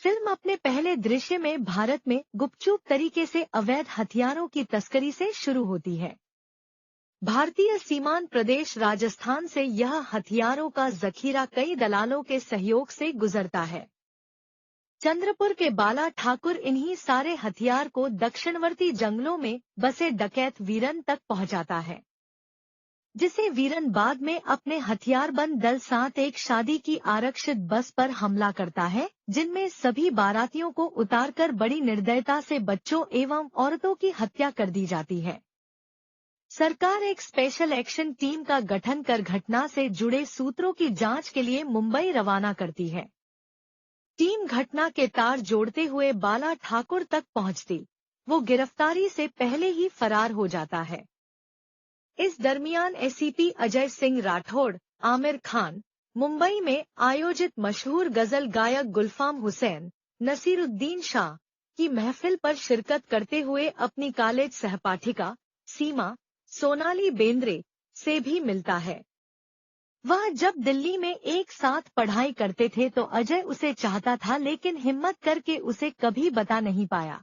Film अपने पहले दृश्य में भारत में गुपचुप तरीके से अवैध हथियारों की तस्करी से शुरू होती है। भारतीय सीमांत प्रदेश राजस्थान से यह हथियारों का जखीरा कई दलालों के सहयोग से गुजरता है। चंद्रपुर के बाला ठाकुर इन्हीं सारे हथियार को दक्षिणवर्ती जंगलों में बसे डकैत वीरन तक पहुंचाता है, जिसे वीरन बाद में अपने हथियारबंद दल साथ एक शादी की आरक्षित बस पर हमला करता है, जिनमें सभी बारातियों को उतारकर बड़ी निर्दयता से बच्चों एवं औरतों की हत्या कर दी जाती है। सरकार एक स्पेशल एक्शन टीम का गठन कर घटना से जुड़े सूत्रों की जांच के लिए मुंबई रवाना करती है। टीम घटना के तार जोड़ते हुए बाला ठाकुर तक पहुंचती, वो गिरफ्तारी से पहले ही फरार हो जाता है। इस दरमियान एसीपी अजय सिंह राठौड़, आमिर खान, मुंबई में आयोजित मशहूर गजल गायक गुलफाम हुसैन, नसीरुद्दीन शाह की महफिल पर शिरकत करते हुए अपनी कॉलेज सहपाठिका सीमा सोनाली बेंद्रे से भी मिलता है। वह जब दिल्ली में एक साथ पढ़ाई करते थे तो अजय उसे चाहता था, लेकिन हिम्मत करके उसे कभी बता नहीं पाया।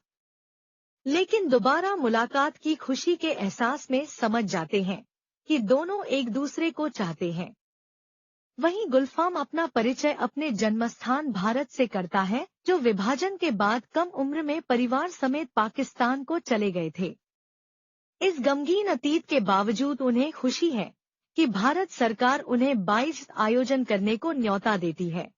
लेकिन दोबारा मुलाकात की खुशी के एहसास में समझ जाते हैं कि दोनों एक दूसरे को चाहते हैं। वहीं गुलफाम अपना परिचय अपने जन्मस्थान भारत से करता है, जो विभाजन के बाद कम उम्र में परिवार समेत पाकिस्तान को चले गए थे। इस गमगीन अतीत के बावजूद उन्हें खुशी है कि भारत सरकार उन्हें 22 आयोजन करने को न्योता देती है।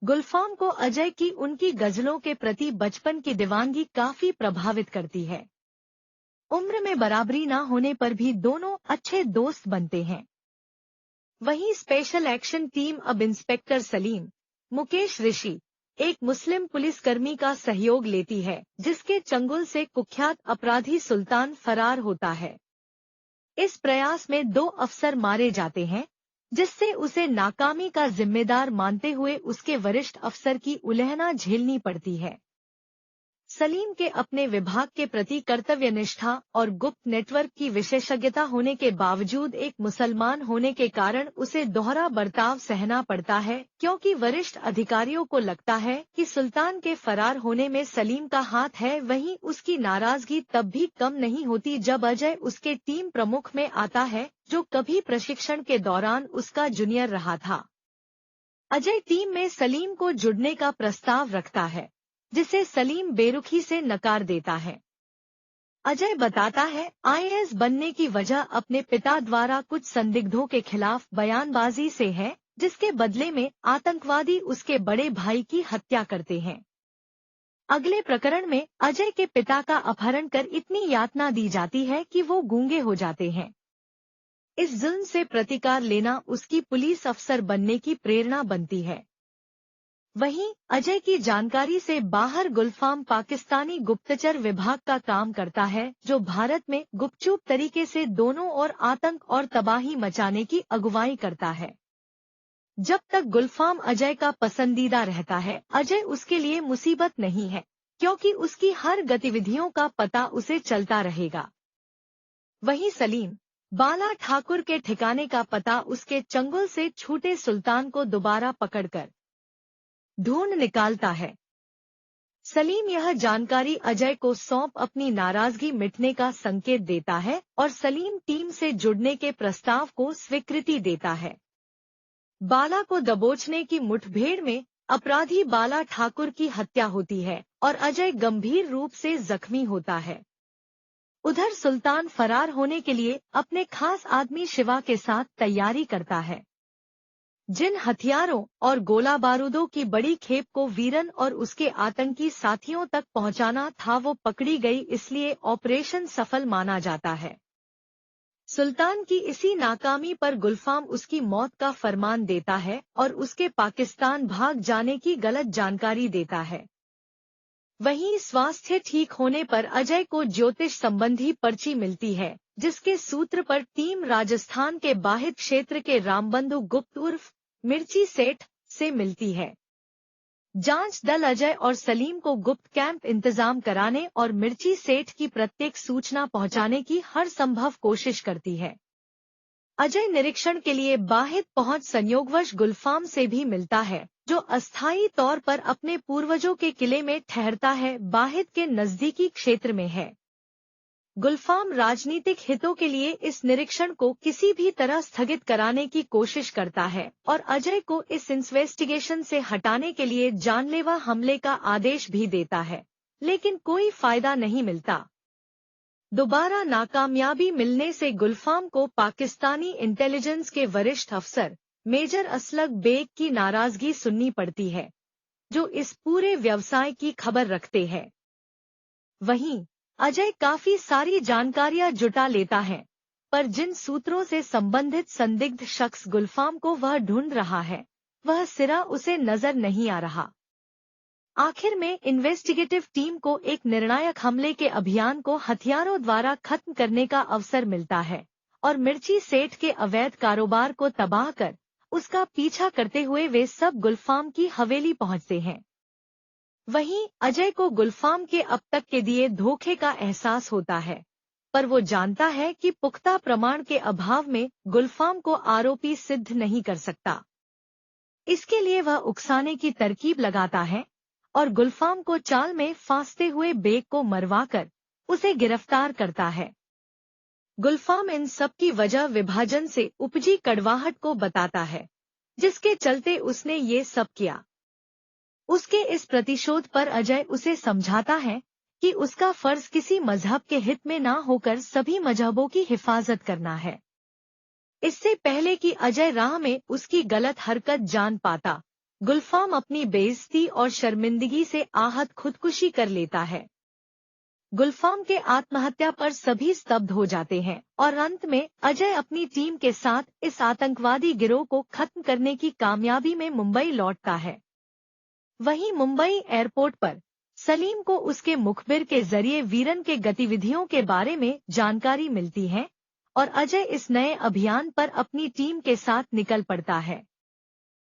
गुलफाम को अजय की उनकी गजलों के प्रति बचपन की दीवानगी काफी प्रभावित करती है। उम्र में बराबरी न होने पर भी दोनों अच्छे दोस्त बनते हैं। वहीं स्पेशल एक्शन टीम अब इंस्पेक्टर सलीम, मुकेश ऋषि, एक मुस्लिम पुलिसकर्मी का सहयोग लेती है, जिसके चंगुल से कुख्यात अपराधी सुल्तान फरार होता है। इस प्रयास में 2 अफसर मारे जाते हैं, जिससे उसे नाकामी का जिम्मेदार मानते हुए उसके वरिष्ठ अफसर की उल्लंघना झेलनी पड़ती है। सलीम के अपने विभाग के प्रति कर्तव्यनिष्ठा और गुप्त नेटवर्क की विशेषज्ञता होने के बावजूद एक मुसलमान होने के कारण उसे दोहरा बर्ताव सहना पड़ता है, क्योंकि वरिष्ठ अधिकारियों को लगता है कि सुल्तान के फरार होने में सलीम का हाथ है। वहीं उसकी नाराजगी तब भी कम नहीं होती जब अजय उसके टीम प्रमुख में आता है, जो कभी प्रशिक्षण के दौरान उसका जूनियर रहा था। अजय टीम में सलीम को जुड़ने का प्रस्ताव रखता है, जिसे सलीम बेरुखी से नकार देता है। अजय बताता है, आईएएस बनने की वजह अपने पिता द्वारा कुछ संदिग्धों के खिलाफ बयानबाजी से है, जिसके बदले में आतंकवादी उसके बड़े भाई की हत्या करते हैं। अगले प्रकरण में अजय के पिता का अपहरण कर इतनी यातना दी जाती है कि वो गूंगे हो जाते हैं। इस जुल्म से प्रतिकार लेना उसकी पुलिस अफसर बनने की प्रेरणा बनती है। वहीं अजय की जानकारी से बाहर गुलफाम पाकिस्तानी गुप्तचर विभाग का काम करता है, जो भारत में गुपचुप तरीके से दोनों ओर आतंक और तबाही मचाने की अगुवाई करता है। जब तक गुलफाम अजय का पसंदीदा रहता है, अजय उसके लिए मुसीबत नहीं है, क्योंकि उसकी हर गतिविधियों का पता उसे चलता रहेगा। वहीं सलीम, बाला ठाकुर के ठिकाने का पता उसके चंगुल से छूटे सुल्तान को दोबारा पकड़कर ढूंढ निकालता है। सलीम यह जानकारी अजय को सौंप अपनी नाराजगी मिटने का संकेत देता है और सलीम टीम से जुड़ने के प्रस्ताव को स्वीकृति देता है। बाला को दबोचने की मुठभेड़ में अपराधी बाला ठाकुर की हत्या होती है और अजय गंभीर रूप से जख्मी होता है। उधर सुल्तान फरार होने के लिए अपने खास आदमी शिवा के साथ तैयारी करता है। जिन हथियारों और गोला बारूदों की बड़ी खेप को वीरन और उसके आतंकी साथियों तक पहुंचाना था, वो पकड़ी गई, इसलिए ऑपरेशन सफल माना जाता है। सुल्तान की इसी नाकामी पर गुलफाम उसकी मौत का फरमान देता है और उसके पाकिस्तान भाग जाने की गलत जानकारी देता है। वहीं स्वास्थ्य ठीक होने पर अजय को ज्योतिष संबंधी पर्ची मिलती है, जिसके सूत्र पर टीम राजस्थान के बाहित क्षेत्र के रामबंधु गुप्त उर्फ मिर्ची सेठ से मिलती है। जांच दल अजय और सलीम को गुप्त कैंप इंतजाम कराने और मिर्ची सेठ की प्रत्येक सूचना पहुंचाने की हर संभव कोशिश करती है। अजय निरीक्षण के लिए बाहित पहुंच संयोगवश गुलफाम से भी मिलता है, जो अस्थायी तौर पर अपने पूर्वजों के किले में ठहरता है, बाहिद के नजदीकी क्षेत्र में है। गुलफाम राजनीतिक हितों के लिए इस निरीक्षण को किसी भी तरह स्थगित कराने की कोशिश करता है और अजय को इस इन्वेस्टिगेशन से हटाने के लिए जानलेवा हमले का आदेश भी देता है, लेकिन कोई फायदा नहीं मिलता। दोबारा नाकामयाबी मिलने से गुलफाम को पाकिस्तानी इंटेलिजेंस के वरिष्ठ अफसर मेजर असलग बेग की नाराजगी सुननी पड़ती है, जो इस पूरे व्यवसाय की खबर रखते हैं। वहीं अजय काफी सारी जानकारियां जुटा लेता है, पर जिन सूत्रों से संबंधित संदिग्ध शख्स गुलफाम को वह ढूंढ रहा है, वह सिरा उसे नजर नहीं आ रहा। आखिर में इन्वेस्टिगेटिव टीम को एक निर्णायक हमले के अभियान को हथियारों द्वारा खत्म करने का अवसर मिलता है और मिर्ची सेठ के अवैध कारोबार को तबाह कर उसका पीछा करते हुए वे सब गुलफाम की हवेली पहुंचते हैं। वहीं अजय को गुलफाम के अब तक के दिए धोखे का एहसास होता है, पर वो जानता है कि पुख्ता प्रमाण के अभाव में गुलफाम को आरोपी सिद्ध नहीं कर सकता। इसके लिए वह उकसाने की तरकीब लगाता है और गुलफाम को चाल में फांसते हुए बेग को मरवाकर उसे गिरफ्तार करता है। गुलफाम इन सब की वजह विभाजन से उपजी कड़वाहट को बताता है, जिसके चलते उसने ये सब किया। उसके इस प्रतिशोध पर अजय उसे समझाता है कि उसका फर्ज किसी मजहब के हित में ना होकर सभी मजहबों की हिफाजत करना है। इससे पहले कि अजय राह में उसकी गलत हरकत जान पाता, गुलफाम अपनी बेइज्जती और शर्मिंदगी से आहत खुदकुशी कर लेता है। गुलफाम के आत्महत्या पर सभी स्तब्ध हो जाते हैं और अंत में अजय अपनी टीम के साथ इस आतंकवादी गिरोह को खत्म करने की कामयाबी में मुंबई लौटता है। वहीं मुंबई एयरपोर्ट पर सलीम को उसके मुखबिर के जरिए वीरन के गतिविधियों के बारे में जानकारी मिलती है और अजय इस नए अभियान पर अपनी टीम के साथ निकल पड़ता है।